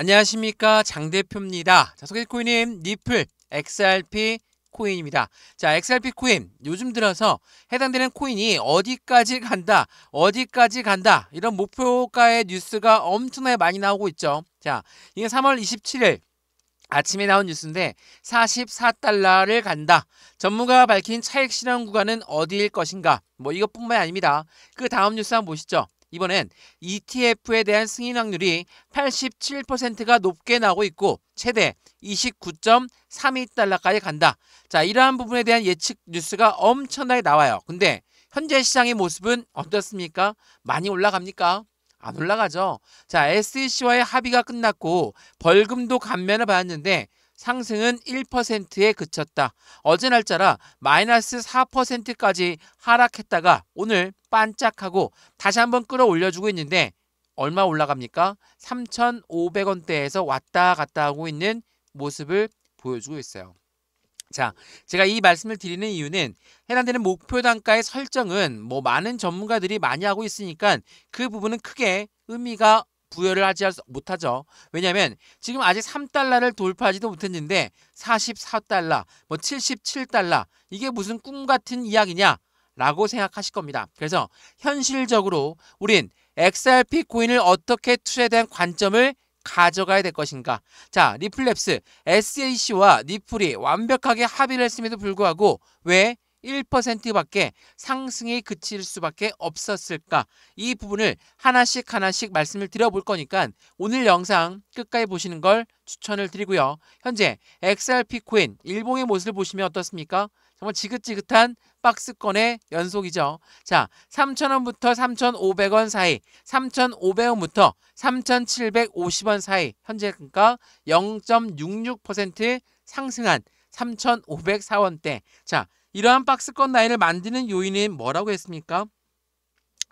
안녕하십니까, 장 대표입니다. 자, 소개 코인은 니플 XRP 코인입니다. 자, XRP 코인 요즘 들어서 해당되는 코인이 어디까지 간다 이런 목표가의 뉴스가 엄청나게 많이 나오고 있죠. 자, 이게 3월 27일 아침에 나온 뉴스인데 44달러를 간다. 전문가가 밝힌 차익 실현 구간은 어디일 것인가? 뭐 이것뿐만이 아닙니다. 그 다음 뉴스 한번 보시죠. 이번엔 ETF에 대한 승인 확률이 87%가 높게 나오고 있고 최대 29.32달러까지 간다. 자, 이러한 부분에 대한 예측 뉴스가 엄청나게 나와요. 근데 현재 시장의 모습은 어떻습니까? 많이 올라갑니까? 안 올라가죠. 자, SEC와의 합의가 끝났고 벌금도 감면을 받았는데 상승은 1%에 그쳤다. 어제 날짜라 마이너스 4%까지 하락했다가 오늘 반짝하고 다시 한번 끌어올려주고 있는데 얼마 올라갑니까? 3,500원대에서 왔다 갔다 하고 있는 모습을 보여주고 있어요. 자, 제가 이 말씀을 드리는 이유는 해당되는 목표 단가의 설정은 많은 전문가들이 많이 하고 있으니까 그 부분은 크게 의미가 부여를 하지 못하죠. 왜냐하면 지금 아직 3달러를 돌파하지도 못했는데 44달러, 77달러 이게 무슨 꿈 같은 이야기냐? 라고 생각하실 겁니다. 그래서 현실적으로 우린 XRP 코인을 어떻게 투자에 대한 관점을 가져가야 될 것인가. 자, 리플랩스, SAC와 니플이 완벽하게 합의를 했음에도 불구하고 왜 1%밖에 상승이 그칠 수밖에 없었을까? 이 부분을 하나씩 말씀을 드려볼 거니까 오늘 영상 끝까지 보시는 걸 추천을 드리고요. 현재 XRP 코인 일봉의 모습을 보시면 어떻습니까? 정말 지긋지긋한 박스권의 연속이죠. 자, 3,000원부터 3,500원 사이, 3,500원부터 3,750원 사이 현재 금가 0.66% 상승한 3,504원대. 자, 이러한 박스권 라인을 만드는 요인은 뭐라고 했습니까?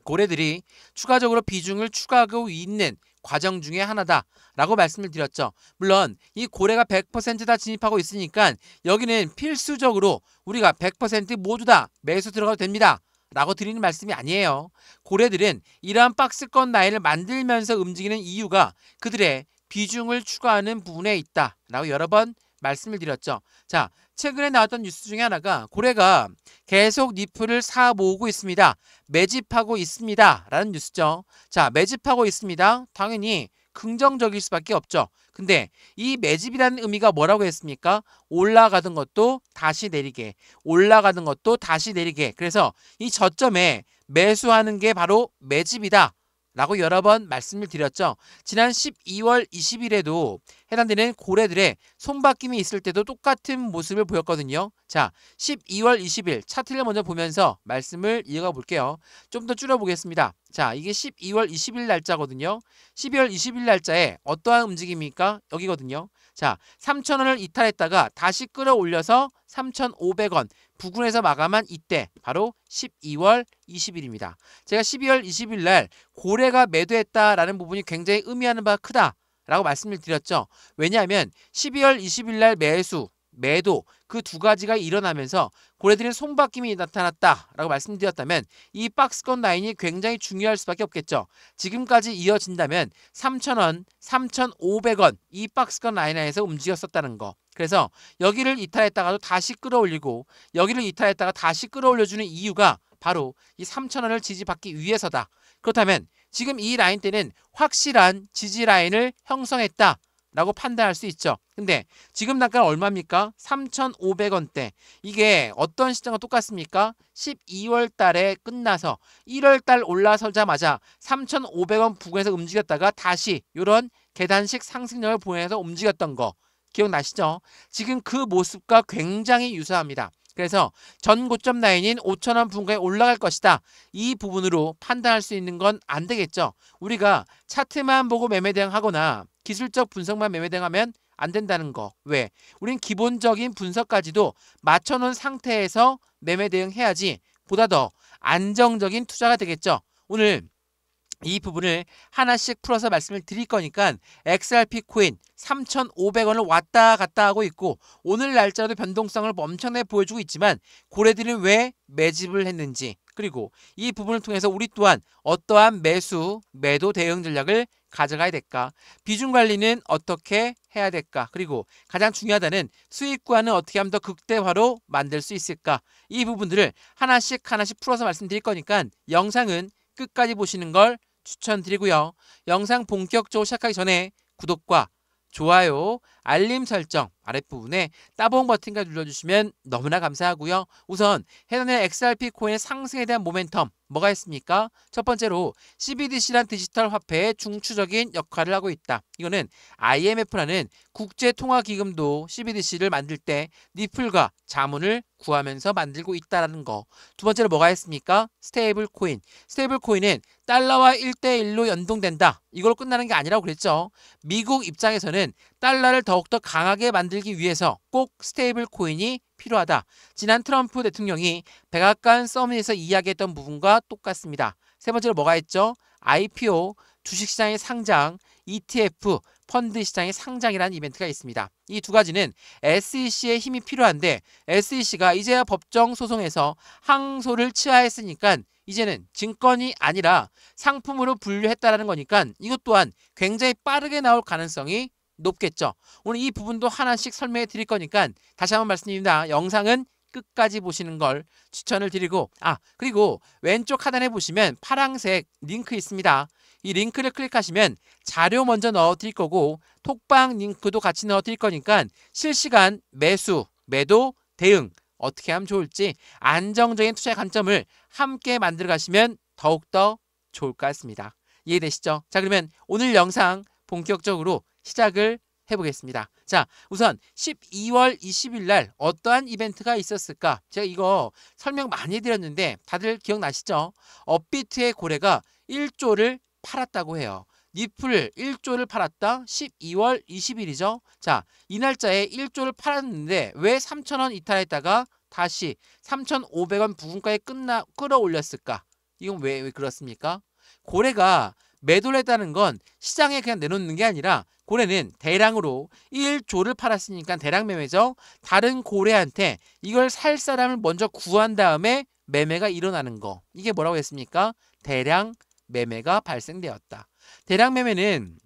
고래들이 추가적으로 비중을 추가하고 있는 과정 중에 하나다라고 말씀을 드렸죠. 물론 이 고래가 100%다 진입하고 있으니까 여기는 필수적으로 우리가 100% 모두 다 매수 들어가도 됩니다. 라고 드리는 말씀이 아니에요. 고래들은 이러한 박스권 라인을 만들면서 움직이는 이유가 그들의 비중을 추가하는 부분에 있다. 라고 여러 번 말씀을 드렸죠. 자, 최근에 나왔던 뉴스 중에 하나가 고래가 계속 니플을 사 모으고 있습니다. 매집하고 있습니다. 라는 뉴스죠. 자, 매집하고 있습니다. 당연히 긍정적일 수밖에 없죠. 근데 이 매집이라는 의미가 뭐라고 했습니까? 올라가던 것도 다시 내리게, 올라가던 것도 다시 내리게. 그래서 이 저점에 매수하는 게 바로 매집이다. 라고 여러 번 말씀을 드렸죠. 지난 12월 20일에도 해당되는 고래들의 손바뀜이 있을 때도 똑같은 모습을 보였거든요. 자, 12월 20일 차트를 먼저 보면서 말씀을 이어가 볼게요. 좀 더 줄여보겠습니다. 자, 이게 12월 20일 날짜거든요. 12월 20일 날짜에 어떠한 움직임입니까? 여기거든요. 자, 3,000원을 이탈했다가 다시 끌어올려서 3,500원 부근에서 마감한 이때 바로 12월 20일입니다. 제가 12월 20일 날 고래가 매도했다라는 부분이 굉장히 의미하는 바가 크다라고 말씀을 드렸죠. 왜냐하면 12월 20일 날 매도 그 두 가지가 일어나면서 고래들은 손바뀜이 나타났다라고 말씀드렸다면 이 박스권 라인이 굉장히 중요할 수밖에 없겠죠. 지금까지 이어진다면 3,000원, 3,500원 이 박스권 라인에서 움직였었다는 거. 그래서 여기를 이탈했다가도 다시 끌어올리고 여기를 이탈했다가 다시 끌어올려주는 이유가 바로 이 3,000원을 지지받기 위해서다. 그렇다면 지금 이 라인 때는 확실한 지지 라인을 형성했다. 라고 판단할 수 있죠. 근데 지금 단가는 얼마입니까? 3,500원대. 이게 어떤 시점과 똑같습니까? 12월 달에 끝나서 1월 달 올라서자마자 3,500원 부근에서 움직였다가 다시 이런 계단식 상승력을 보내서 움직였던 거 기억나시죠? 지금 그 모습과 굉장히 유사합니다. 그래서 전 고점 라인인 5,000원 부근에 올라갈 것이다. 이 부분으로 판단할 수 있는 건 안 되겠죠. 우리가 차트만 보고 매매 대응하거나 기술적 분석만 매매 대응하면 안 된다는 거. 왜? 우린 기본적인 분석까지도 맞춰놓은 상태에서 매매 대응해야지 보다 더 안정적인 투자가 되겠죠. 오늘 이 부분을 하나씩 풀어서 말씀을 드릴 거니까 XRP 코인 3,500원을 왔다 갔다 하고 있고 오늘 날짜도 변동성을 엄청나게 보여주고 있지만 고래들은 왜 매집을 했는지 그리고 이 부분을 통해서 우리 또한 어떠한 매도 대응 전략을 가져가야 될까? 비중 관리는 어떻게 해야 될까? 그리고 가장 중요하다는 수익 구간은 어떻게 하면 더 극대화로 만들 수 있을까? 이 부분들을 하나씩 풀어서 말씀드릴 거니까 영상은 끝까지 보시는 걸 추천드리고요. 영상 본격적으로 시작하기 전에 구독과 좋아요, 알림 설정 아랫부분에 따봉 버튼까지 눌러주시면 너무나 감사하고요. 우선 해당되는 XRP 코인의 상승에 대한 모멘텀 뭐가 있습니까? 첫 번째로 CBDC란 디지털 화폐의 중추적인 역할을 하고 있다. 이거는 IMF라는 국제통화기금도 CBDC를 만들 때 니플과 자문을 구하면서 만들고 있다는 거. 두 번째로 뭐가 있습니까? 스테이블 코인. 스테이블 코인은 달러와 1대1로 연동된다. 이걸로 끝나는 게 아니라고 그랬죠. 미국 입장에서는 달러를 더욱더 강하게 만들기 위해서 꼭 스테이블 코인이 필요하다. 지난 트럼프 대통령이 백악관 서밋에서 이야기했던 부분과 똑같습니다. 세 번째로 뭐가 있죠? IPO, 주식시장의 상장, ETF, 펀드 시장의 상장이라는 이벤트가 있습니다. 이 두 가지는 SEC의 힘이 필요한데 SEC가 이제야 법정 소송에서 항소를 취하했으니까 이제는 증권이 아니라 상품으로 분류했다라는 거니까 이것 또한 굉장히 빠르게 나올 가능성이 높겠죠. 오늘 이 부분도 하나씩 설명해 드릴 거니까 다시 한번 말씀드립니다. 영상은 끝까지 보시는 걸 추천을 드리고 그리고 왼쪽 하단에 보시면 파란색 링크 있습니다. 이 링크를 클릭하시면 자료 먼저 넣어 드릴 거고 톡방 링크도 같이 넣어 드릴 거니까 실시간 매수, 매도, 대응 어떻게 하면 좋을지 안정적인 투자의 관점을 함께 만들어 가시면 더욱더 좋을 것 같습니다. 이해되시죠? 자, 그러면 오늘 영상 본격적으로 시작을 해보겠습니다. 자, 우선 12월 20일 날 어떠한 이벤트가 있었을까? 제가 이거 설명 많이 해드렸는데 다들 기억나시죠? 업비트의 고래가 1조를 팔았다고 해요. 니플 1조를 팔았다. 12월 20일이죠. 자, 이 날짜에 1조를 팔았는데 왜 3,000원 이탈했다가 다시 3,500원 부근까지 끌어올렸을까? 이건 왜 그렇습니까? 고래가 매도를 했다는 건 시장에 그냥 내놓는 게 아니라 고래는 대량으로 1조를 팔았으니까 대량 매매죠. 다른 고래한테 이걸 살 사람을 먼저 구한 다음에 매매가 일어나는 거. 이게 뭐라고 했습니까? 대량 매매가 발생되었다. 대량 매매는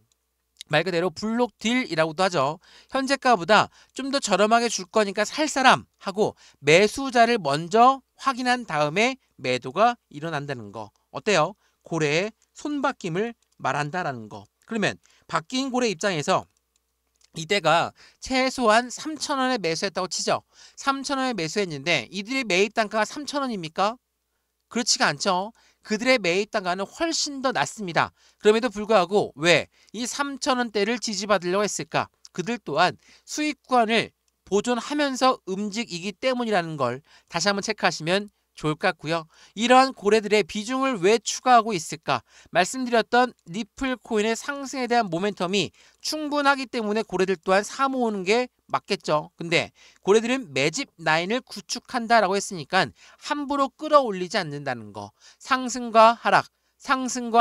말 그대로 블록 딜이라고도 하죠. 현재가보다 좀 더 저렴하게 줄 거니까 살 사람 하고 매수자를 먼저 확인한 다음에 매도가 일어난다는 거. 어때요? 고래의 손바뀜을 말한다라는 거. 그러면 바뀐 고래 입장에서 이때가 최소한 3,000원에 매수했다고 치죠. 3,000원에 매수했는데 이들의 매입 단가가 3,000원입니까? 그렇지가 않죠. 그들의 매입 단가는 훨씬 더 낮습니다. 그럼에도 불구하고 왜 이 3,000원대를 지지받으려고 했을까? 그들 또한 수익 구간을 보존하면서 움직이기 때문이라는 걸 다시 한번 체크하시면 좋을 것 같고요. 이러한 고래들의 비중을 왜 추가하고 있을까? 말씀드렸던 니플 코인의 상승에 대한 모멘텀이 충분하기 때문에 고래들 또한 사모으는 게 맞겠죠. 근데 고래들은 매집 라인을 구축한다라고 했으니까 함부로 끌어올리지 않는다는 거. 상승과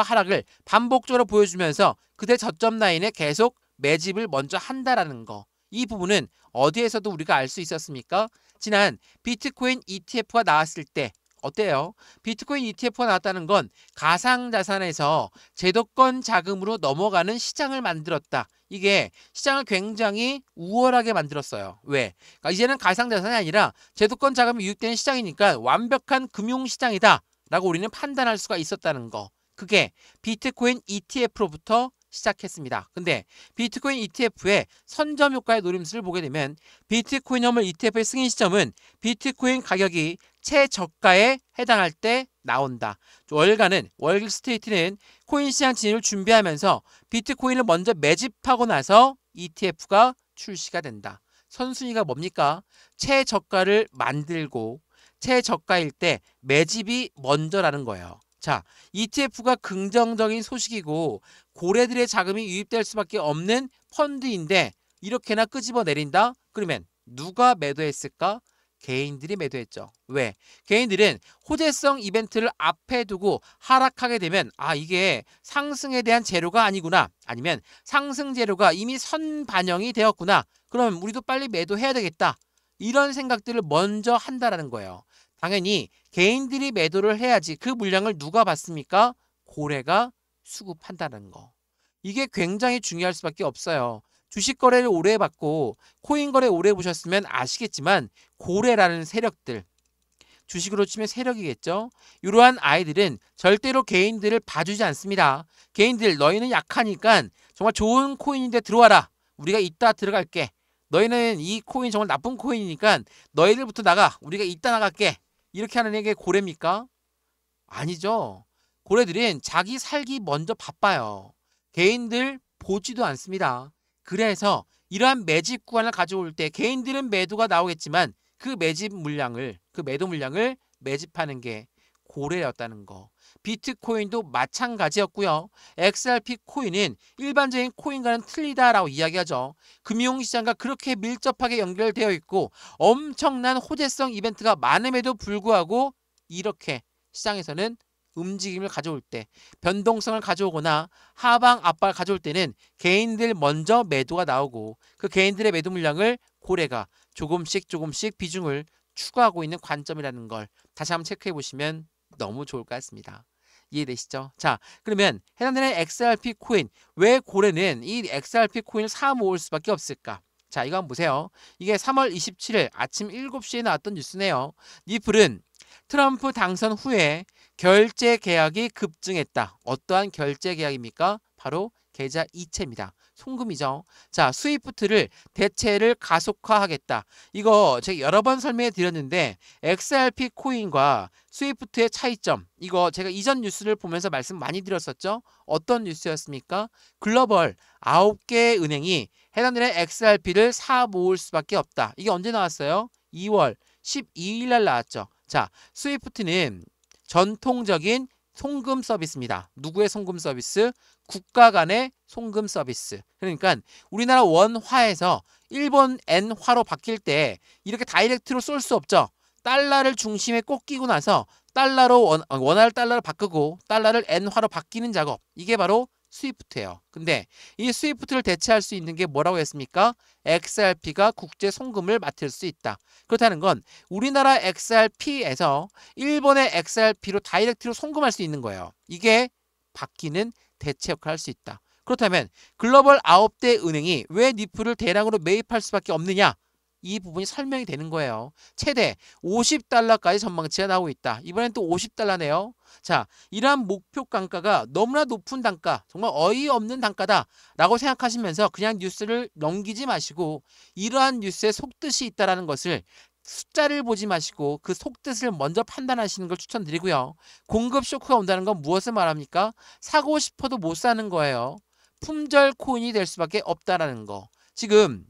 하락을 반복적으로 보여주면서 그대 저점 라인에 계속 매집을 먼저 한다라는 거. 이 부분은 어디에서도 우리가 알 수 있었습니까? 지난 비트코인 ETF가 나왔을 때 어때요? 비트코인 ETF가 나왔다는 건 가상자산에서 제도권 자금으로 넘어가는 시장을 만들었다. 이게 시장을 굉장히 우월하게 만들었어요. 왜? 그러니까 이제는 가상자산이 아니라 제도권 자금이 유입되는 시장이니까 완벽한 금융시장이다 라고 우리는 판단할 수가 있었다는 거. 그게 비트코인 ETF로부터 시작했습니다. 근데 비트코인 ETF의 선점 효과의 노림수를 보게 되면 비트코인 현물 ETF의 승인 시점은 비트코인 가격이 최저가에 해당할 때 나온다. 월가는 월스트리트는 코인 시장 진입을 준비하면서 비트코인을 먼저 매집하고 나서 ETF가 출시가 된다. 선순위가 뭡니까? 최저가를 만들고 최저가일 때 매집이 먼저라는 거예요. 자, ETF가 긍정적인 소식이고 고래들의 자금이 유입될 수밖에 없는 펀드인데 이렇게나 끄집어 내린다? 그러면 누가 매도했을까? 개인들이 매도했죠. 왜? 개인들은 호재성 이벤트를 앞에 두고 하락하게 되면 이게 상승에 대한 재료가 아니구나. 아니면 상승 재료가 이미 선반영이 되었구나. 그럼 우리도 빨리 매도해야 되겠다. 이런 생각들을 먼저 한다라는 거예요. 당연히 개인들이 매도를 해야지 그 물량을 누가 받습니까? 고래가 수급한다는 거. 이게 굉장히 중요할 수밖에 없어요. 주식 거래를 오래 해봤고 코인 거래 오래 해보셨으면 아시겠지만 고래라는 세력들, 주식으로 치면 세력이겠죠. 이러한 아이들은 절대로 개인들을 봐주지 않습니다. 개인들 너희는 약하니까 정말 좋은 코인인데 들어와라. 우리가 이따 들어갈게. 너희는 이 코인 정말 나쁜 코인이니까 너희들부터 나가. 우리가 이따 나갈게. 이렇게 하는 게 고래입니까? 아니죠. 고래들은 자기 살기 먼저 바빠요. 개인들 보지도 않습니다. 그래서 이러한 매집 구간을 가져올 때 개인들은 매도가 나오겠지만 그 매도 물량을 매집하는 게 고래였다는 거. 비트코인도 마찬가지였고요. XRP 코인은 일반적인 코인과는 틀리다라고 이야기하죠. 금융시장과 그렇게 밀접하게 연결되어 있고 엄청난 호재성 이벤트가 많음에도 불구하고 이렇게 시장에서는 움직임을 가져올 때, 변동성을 가져오거나 하방 압박을 가져올 때는 개인들 먼저 매도가 나오고 그 개인들의 매도 물량을 고래가 조금씩 비중을 추가하고 있는 관점이라는 걸 다시 한번 체크해 보시면 너무 좋을 것 같습니다. 이해되시죠? 자, 그러면 해당되는 XRP 코인, 왜 고래는 이 XRP 코인을 사 모을 수밖에 없을까? 자, 이거 한번 보세요. 이게 3월 27일 아침 7시에 나왔던 뉴스네요. 니플은 트럼프 당선 후에 결제 계약이 급증했다. 어떠한 결제 계약입니까? 바로 계좌 이체입니다. 송금이죠. 자, 스위프트를 대체를 가속화하겠다. 이거 제가 여러 번 설명해 드렸는데 XRP 코인과 스위프트의 차이점, 이거 제가 이전 뉴스를 보면서 말씀 많이 드렸었죠. 어떤 뉴스였습니까? 글로벌 9개 은행이 해당되는 XRP를 사 모을 수밖에 없다. 이게 언제 나왔어요? 2월 12일 날 나왔죠. 자, 스위프트는 전통적인 송금 서비스입니다. 누구의 송금 서비스? 국가 간의 송금 서비스. 그러니까 우리나라 원화에서 일본 엔화로 바뀔 때 이렇게 다이렉트로 쏠 수 없죠. 달러를 중심에 꼭 끼고 나서 달러로 원화를 달러로 바꾸고 달러를 엔화로 바뀌는 작업. 이게 바로 스위프트예요. 근데 이 스위프트를 대체할 수 있는 게 뭐라고 했습니까? XRP가 국제 송금을 맡을 수 있다. 그렇다는 건 우리나라 XRP에서 일본의 XRP로 다이렉트로 송금할 수 있는 거예요. 이게 바뀌는 대체 역할을 할 수 있다. 그렇다면 글로벌 9대 은행이 왜 니플을 대량으로 매입할 수밖에 없느냐? 이 부분이 설명이 되는 거예요. 최대 50달러까지 전망치가 나오고 있다. 이번엔 또 50달러네요. 자, 이러한 목표 단가가 너무나 높은 단가, 정말 어이없는 단가다라고 생각하시면서 그냥 뉴스를 넘기지 마시고 이러한 뉴스에 속뜻이 있다는 것을 숫자를 보지 마시고 그 속뜻을 먼저 판단하시는 걸 추천드리고요. 공급 쇼크가 온다는 건 무엇을 말합니까? 사고 싶어도 못 사는 거예요. 품절 코인이 될 수밖에 없다라는 거. 지금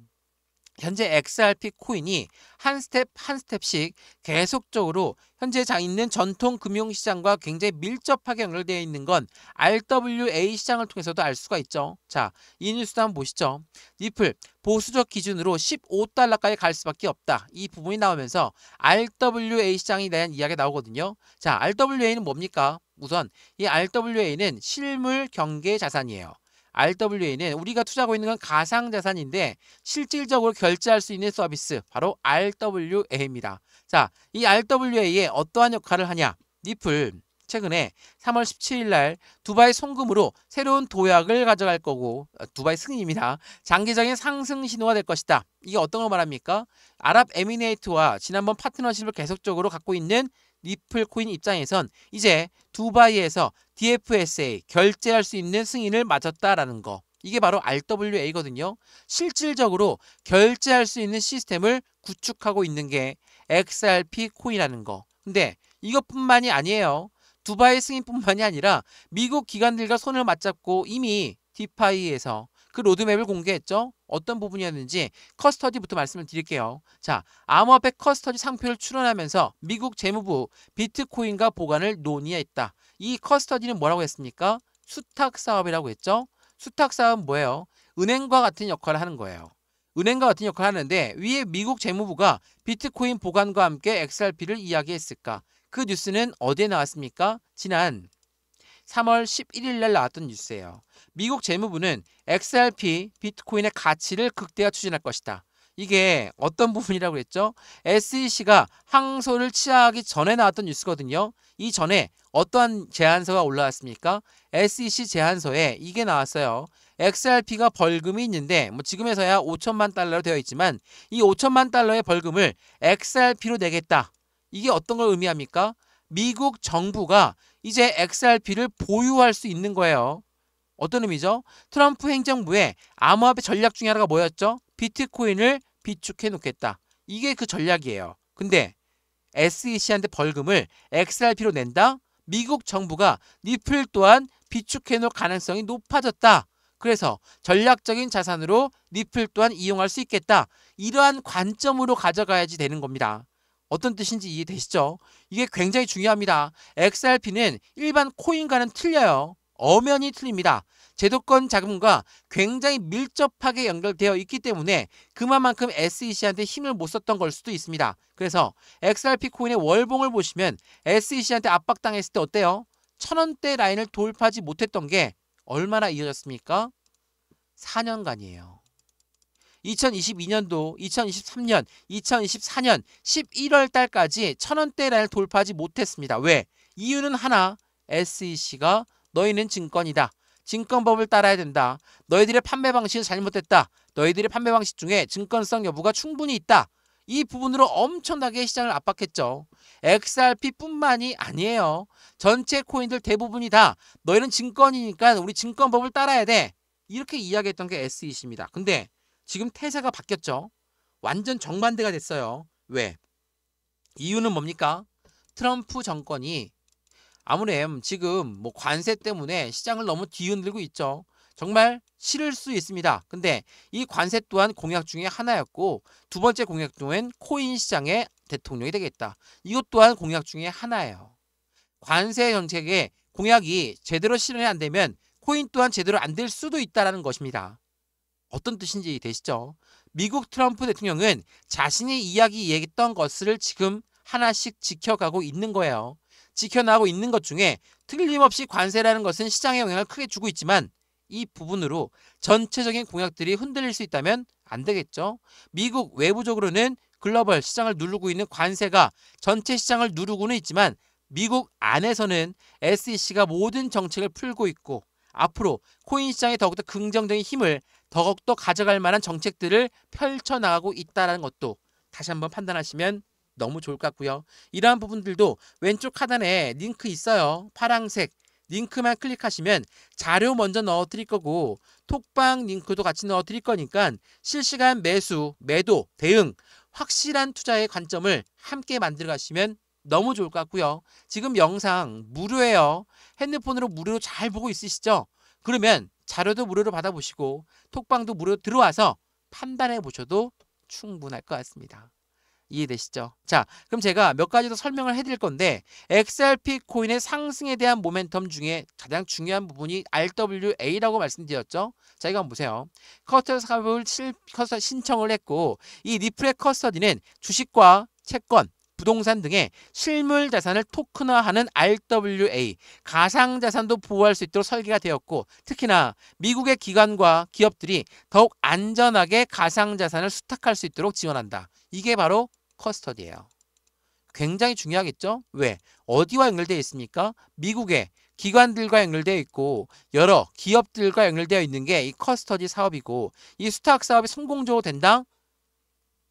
현재 XRP 코인이 한 스텝씩 계속적으로 현재 있는 전통 금융시장과 굉장히 밀접하게 연결되어 있는 건 RWA 시장을 통해서도 알 수가 있죠. 자, 이 뉴스도 한번 보시죠. 니플 보수적 기준으로 15달러까지 갈 수밖에 없다. 이 부분이 나오면서 RWA 시장에 대한 이야기가 나오거든요. 자, RWA는 뭡니까? 우선 이 RWA는 실물 경계 자산이에요. RWA는 우리가 투자하고 있는 건 가상자산인데 실질적으로 결제할 수 있는 서비스 바로 RWA입니다. 자, 이 RWA에 어떠한 역할을 하냐? 니플 최근에 3월 17일 날 두바이 송금으로 새로운 도약을 가져갈 거고 두바이 승인입니다. 장기적인 상승 신호가 될 것이다. 이게 어떤 걸 말합니까? 아랍에미레이트와 지난번 파트너십을 계속적으로 갖고 있는 니플 코인 입장에선 이제 두바이에서 DFSA 결제할 수 있는 승인을 맞았다라는 거. 이게 바로 RWA거든요. 실질적으로 결제할 수 있는 시스템을 구축하고 있는 게 XRP 코인이라는 거. 근데 이것뿐만이 아니에요. 두바이 승인뿐만이 아니라 미국 기관들과 손을 맞잡고 이미 디파이에서 그 로드맵을 공개했죠. 어떤 부분이었는지 커스터디부터 말씀을 드릴게요. 자, 암호화폐 커스터디 상표를 출원하면서 미국 재무부 비트코인과 보관을 논의했다. 이 커스터디는 뭐라고 했습니까? 수탁 사업이라고 했죠. 수탁 사업은 뭐예요? 은행과 같은 역할을 하는 거예요. 은행과 같은 역할을 하는데 위에 미국 재무부가 비트코인 보관과 함께 XRP를 이야기했을까? 그 뉴스는 어디에 나왔습니까? 지난 3월 11일 날 나왔던 뉴스예요. 미국 재무부는 XRP 비트코인의 가치를 극대화 추진할 것이다. 이게 어떤 부분이라고 했죠? SEC가 항소를 취하기 전에 나왔던 뉴스거든요. 이 전에 어떠한 제안서가 올라왔습니까? SEC 제안서에 이게 나왔어요. XRP가 벌금이 있는데 뭐 지금에서야 5천만 달러로 되어 있지만 이 5천만 달러의 벌금을 XRP로 내겠다. 이게 어떤 걸 의미합니까? 미국 정부가 이제 XRP를 보유할 수 있는 거예요. 어떤 의미죠? 트럼프 행정부의 암호화폐 전략 중에 하나가 뭐였죠? 비트코인을 비축해 놓겠다. 이게 그 전략이에요. 근데 SEC한테 벌금을 XRP로 낸다? 미국 정부가 리플 또한 비축해 놓을 가능성이 높아졌다. 그래서 전략적인 자산으로 리플 또한 이용할 수 있겠다. 이러한 관점으로 가져가야지 되는 겁니다. 어떤 뜻인지 이해되시죠? 이게 굉장히 중요합니다. XRP는 일반 코인과는 틀려요. 엄연히 틀립니다. 제도권 자금과 굉장히 밀접하게 연결되어 있기 때문에 그만큼 SEC한테 힘을 못 썼던 걸 수도 있습니다. 그래서 XRP 코인의 월봉을 보시면 SEC한테 압박당했을 때 어때요? 1,000원대 라인을 돌파하지 못했던 게 얼마나 이어졌습니까? 4년간이에요. 2022년도, 2023년, 2024년 11월 달까지 1,000원대 라인을 돌파하지 못했습니다. 왜? 이유는 하나, SEC가 너희는 증권이다. 증권법을 따라야 된다. 너희들의 판매 방식은 잘못됐다. 너희들의 판매 방식 중에 증권성 여부가 충분히 있다. 이 부분으로 엄청나게 시장을 압박했죠. XRP뿐만이 아니에요. 전체 코인들 대부분이 다 너희는 증권이니까 우리 증권법을 따라야 돼. 이렇게 이야기했던 게 SEC입니다. 근데 지금 태세가 바뀌었죠. 완전 정반대가 됐어요. 왜? 이유는 뭡니까? 트럼프 정권이 아무래도 지금 뭐 관세 때문에 시장을 너무 뒤흔들고 있죠. 정말 싫을 수 있습니다. 근데 이 관세 또한 공약 중에 하나였고 두 번째 공약 중엔 코인 시장의 대통령이 되겠다. 이것 또한 공약 중에 하나예요. 관세 정책의 공약이 제대로 실현이 안 되면 코인 또한 제대로 안 될 수도 있다는 것입니다. 어떤 뜻인지 되시죠? 미국 트럼프 대통령은 자신이 이야기했던 것을 지금 하나씩 지켜가고 있는 거예요. 지켜나가고 있는 것 중에 틀림없이 관세라는 것은 시장에 영향을 크게 주고 있지만 이 부분으로 전체적인 공약들이 흔들릴 수 있다면 안 되겠죠. 미국 외부적으로는 글로벌 시장을 누르고 있는 관세가 전체 시장을 누르고는 있지만 미국 안에서는 SEC가 모든 정책을 풀고 있고 앞으로 코인 시장에 더욱더 긍정적인 힘을 더욱더 가져갈 만한 정책들을 펼쳐나가고 있다는 것도 다시 한번 판단하시면 너무 좋을 것 같고요. 이러한 부분들도 왼쪽 하단에 링크 있어요. 파란색 링크만 클릭하시면 자료 먼저 넣어 드릴 거고 톡방 링크도 같이 넣어 드릴 거니까 실시간 매수, 매도, 대응 확실한 투자의 관점을 함께 만들어 가시면 너무 좋을 것 같고요. 지금 영상 무료예요. 핸드폰으로 무료로 잘 보고 있으시죠? 그러면 자료도 무료로 받아보시고 톡방도 무료로 들어와서 판단해 보셔도 충분할 것 같습니다. 이해되시죠? 자, 그럼 제가 몇 가지 더 설명을 해드릴 건데 XRP 코인의 상승에 대한 모멘텀 중에 가장 중요한 부분이 RWA라고 말씀드렸죠? 자, 이거 한번 보세요. 커스터디 사업을 신청을 했고 이 리플의 커스터디는 주식과 채권, 부동산 등의 실물 자산을 토큰화하는 RWA, 가상자산도 보호할 수 있도록 설계가 되었고 특히나 미국의 기관과 기업들이 더욱 안전하게 가상자산을 수탁할 수 있도록 지원한다. 이게 바로 커스터디예요. 굉장히 중요하겠죠? 왜? 어디와 연결되어 있습니까? 미국의 기관들과 연결되어 있고 여러 기업들과 연결되어 있는 게 이 커스터디 사업이고 이 수탁 사업이 성공적으로 된다?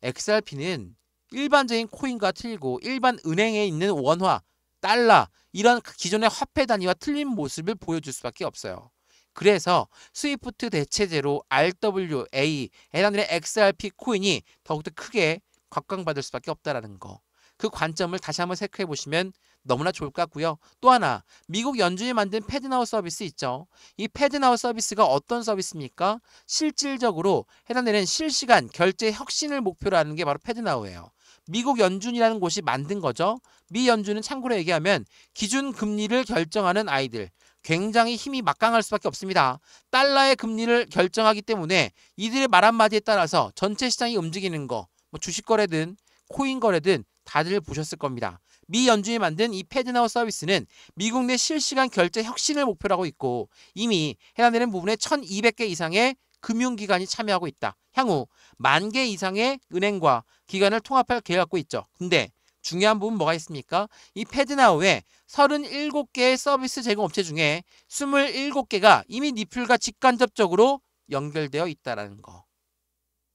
XRP는 일반적인 코인과 틀리고 일반 은행에 있는 원화, 달러 이런 기존의 화폐 단위와 틀린 모습을 보여줄 수밖에 없어요. 그래서 스위프트 대체제로 RWA 해당되는 XRP 코인이 더욱더 크게 각광받을 수밖에 없다라는 거. 그 관점을 다시 한번 체크해 보시면 너무나 좋을 것 같고요. 또 하나 미국 연준이 만든 패드나우 서비스 있죠. 이 패드나우 서비스가 어떤 서비스입니까? 실질적으로 해당되는 실시간 결제 혁신을 목표로 하는 게 바로 패드나우예요. 미국 연준이라는 곳이 만든 거죠. 미 연준은 참고로 얘기하면 기준 금리를 결정하는 아이들. 굉장히 힘이 막강할 수밖에 없습니다. 달러의 금리를 결정하기 때문에 이들의 말 한마디에 따라서 전체 시장이 움직이는 거, 뭐 주식 거래든 코인 거래든 다들 보셨을 겁니다. 미 연준이 만든 이 패드나우 서비스는 미국 내 실시간 결제 혁신을 목표로 하고 있고 이미 해당되는 부분에 1,200개 이상의 금융기관이 참여하고 있다. 향후 10,000개 이상의 은행과 기관을 통합할 계획을 갖고 있죠. 근데 중요한 부분 뭐가 있습니까? 이 패드나우에 37개의 서비스 제공업체 중에 27개가 이미 니플과 직간접적으로 연결되어 있다는 거.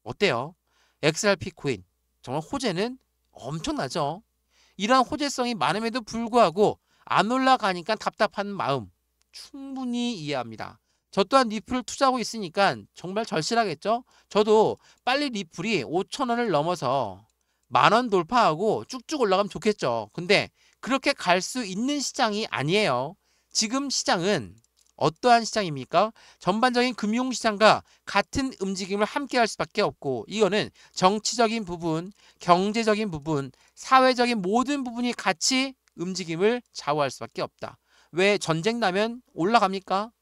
어때요? XRP 코인 정말 호재는 엄청나죠. 이러한 호재성이 많음에도 불구하고 안 올라가니까 답답한 마음 충분히 이해합니다. 저 또한 리플을 투자하고 있으니까 정말 절실하겠죠. 저도 빨리 리플이 5,000원을 넘어서 10,000원 돌파하고 쭉쭉 올라가면 좋겠죠. 근데 그렇게 갈 수 있는 시장이 아니에요. 지금 시장은 어떠한 시장입니까? 전반적인 금융시장과 같은 움직임을 함께 할 수밖에 없고, 이거는 정치적인 부분, 경제적인 부분, 사회적인 모든 부분이 같이 움직임을 좌우할 수밖에 없다. 왜 전쟁 나면 올라갑니까?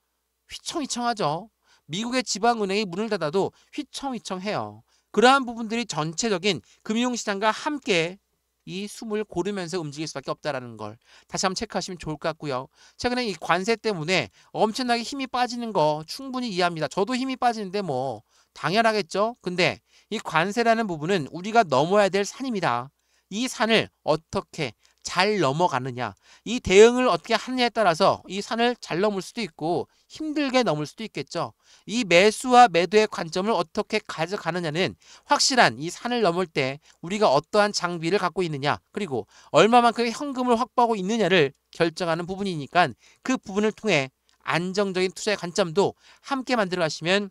휘청휘청하죠. 미국의 지방은행이 문을 닫아도 휘청휘청해요. 그러한 부분들이 전체적인 금융시장과 함께 이 숨을 고르면서 움직일 수밖에 없다는 걸 다시 한번 체크하시면 좋을 것 같고요. 최근에 이 관세 때문에 엄청나게 힘이 빠지는 거 충분히 이해합니다. 저도 힘이 빠지는데 뭐 당연하겠죠. 근데 이 관세라는 부분은 우리가 넘어야 될 산입니다. 이 산을 어떻게 잘 넘어가느냐, 이 대응을 어떻게 하느냐에 따라서 이 산을 잘 넘을 수도 있고 힘들게 넘을 수도 있겠죠. 이 매수와 매도의 관점을 어떻게 가져가느냐는 확실한 이 산을 넘을 때 우리가 어떠한 장비를 갖고 있느냐, 그리고 얼마만큼의 현금을 확보하고 있느냐를 결정하는 부분이니까 그 부분을 통해 안정적인 투자의 관점도 함께 만들어 가시면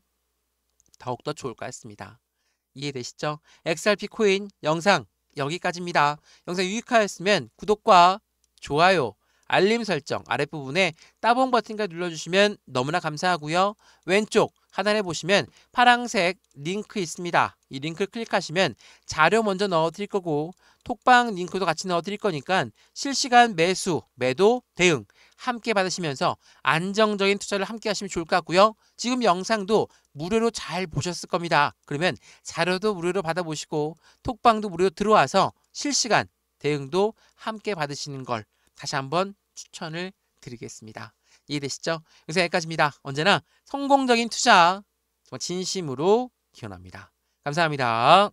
더욱더 좋을 것 같습니다. 이해되시죠? XRP 코인 영상 여기까지입니다. 영상 유익하였으면 구독과 좋아요, 알림 설정 아랫부분에 따봉 버튼까지 눌러주시면 너무나 감사하고요. 왼쪽 하단에 보시면 파란색 링크 있습니다. 이 링크 클릭하시면 자료 먼저 넣어드릴 거고 톡방 링크도 같이 넣어드릴 거니까 실시간 매수, 매도, 대응 함께 받으시면서 안정적인 투자를 함께 하시면 좋을 것 같고요. 지금 영상도 무료로 잘 보셨을 겁니다. 그러면 자료도 무료로 받아보시고 톡방도 무료로 들어와서 실시간 대응도 함께 받으시는 걸 다시 한번 추천을 드리겠습니다. 이해되시죠? 그래서 여기까지입니다. 언제나 성공적인 투자 정말 진심으로 기원합니다. 감사합니다.